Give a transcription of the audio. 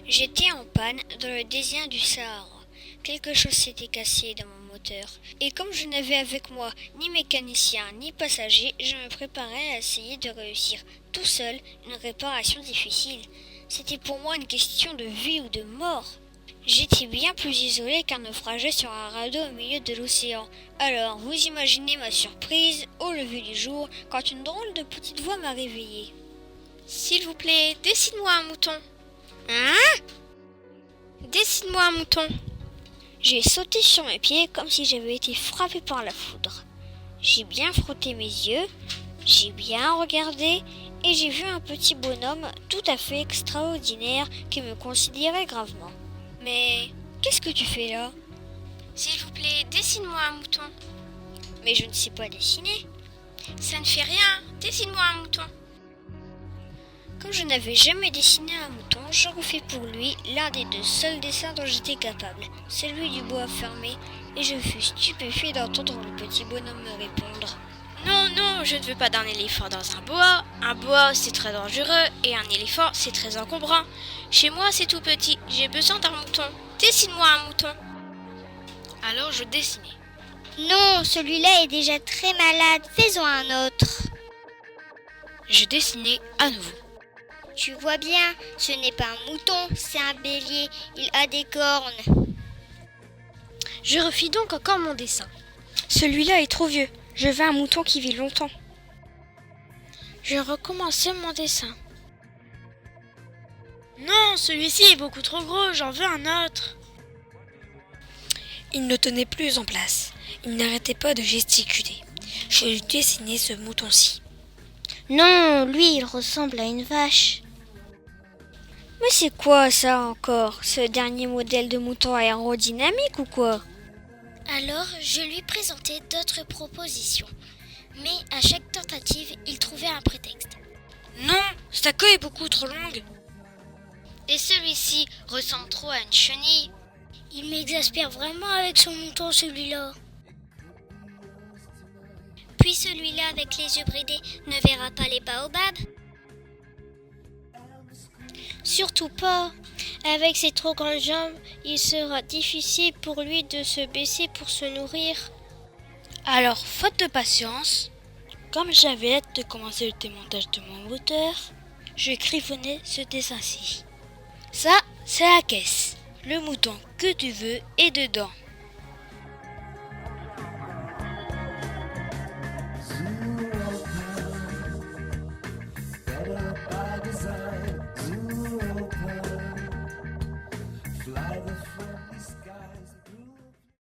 J'étais en panne dans le désert du Sahara. Quelque chose s'était cassé dans mon moteur. Et comme je n'avais avec moi ni mécanicien ni passager, je me préparais à essayer de réussir tout seul une réparation difficile. C'était pour moi une question de vie ou de mort. J'étais bien plus isolé qu'un naufragé sur un radeau au milieu de l'océan. Alors, vous imaginez ma surprise au lever du jour quand une drôle de petite voix m'a réveillée. « S'il vous plaît, dessine-moi un mouton. »« Hein ? Dessine-moi un mouton. » J'ai sauté sur mes pieds comme si j'avais été frappé par la foudre. J'ai bien frotté mes yeux, j'ai bien regardé et j'ai vu un petit bonhomme tout à fait extraordinaire qui me considérait gravement. « Mais qu'est-ce que tu fais là ? » ?»« S'il vous plaît, dessine-moi un mouton. »« Mais je ne sais pas dessiner. »« Ça ne fait rien, dessine-moi un mouton. » Comme je n'avais jamais dessiné un mouton, je refais pour lui l'un des deux seuls dessins dont j'étais capable, celui du bois fermé, et je fus stupéfait d'entendre le petit bonhomme me répondre. « Non, je ne veux pas d'un éléphant dans un bois. Un bois, c'est très dangereux, et un éléphant, c'est très encombrant. Chez moi, c'est tout petit, j'ai besoin d'un mouton. Dessine-moi un mouton. » Alors je dessinai. « Non, celui-là est déjà très malade, fais-en un autre. » Je dessinai à nouveau. « Tu vois bien, ce n'est pas un mouton, c'est un bélier, il a des cornes. » Je refis donc encore mon dessin. Celui-là est trop vieux, je veux un mouton qui vit longtemps. Je recommençai mon dessin. Non, celui-ci est beaucoup trop gros, j'en veux un autre. Il ne tenait plus en place, il n'arrêtait pas de gesticuler. Je lui dessinai ce mouton-ci. Non, lui, il ressemble à une vache. Mais c'est quoi ça encore ? Ce dernier modèle de mouton aérodynamique ou quoi ? Alors, je lui présentai d'autres propositions. Mais à chaque tentative, il trouvait un prétexte. Non, sa queue est beaucoup trop longue. Et celui-ci ressemble trop à une chenille. Il m'exaspère vraiment avec son mouton, celui-là. Puis celui-là avec les yeux bridés ne verra pas les baobabs. Surtout pas. Avec ses trop grandes jambes, il sera difficile pour lui de se baisser pour se nourrir. Alors, faute de patience, comme j'avais hâte de commencer le démontage de mon moteur, je griffonnais ce dessin-ci. Ça, c'est la caisse. Le mouton que tu veux est dedans.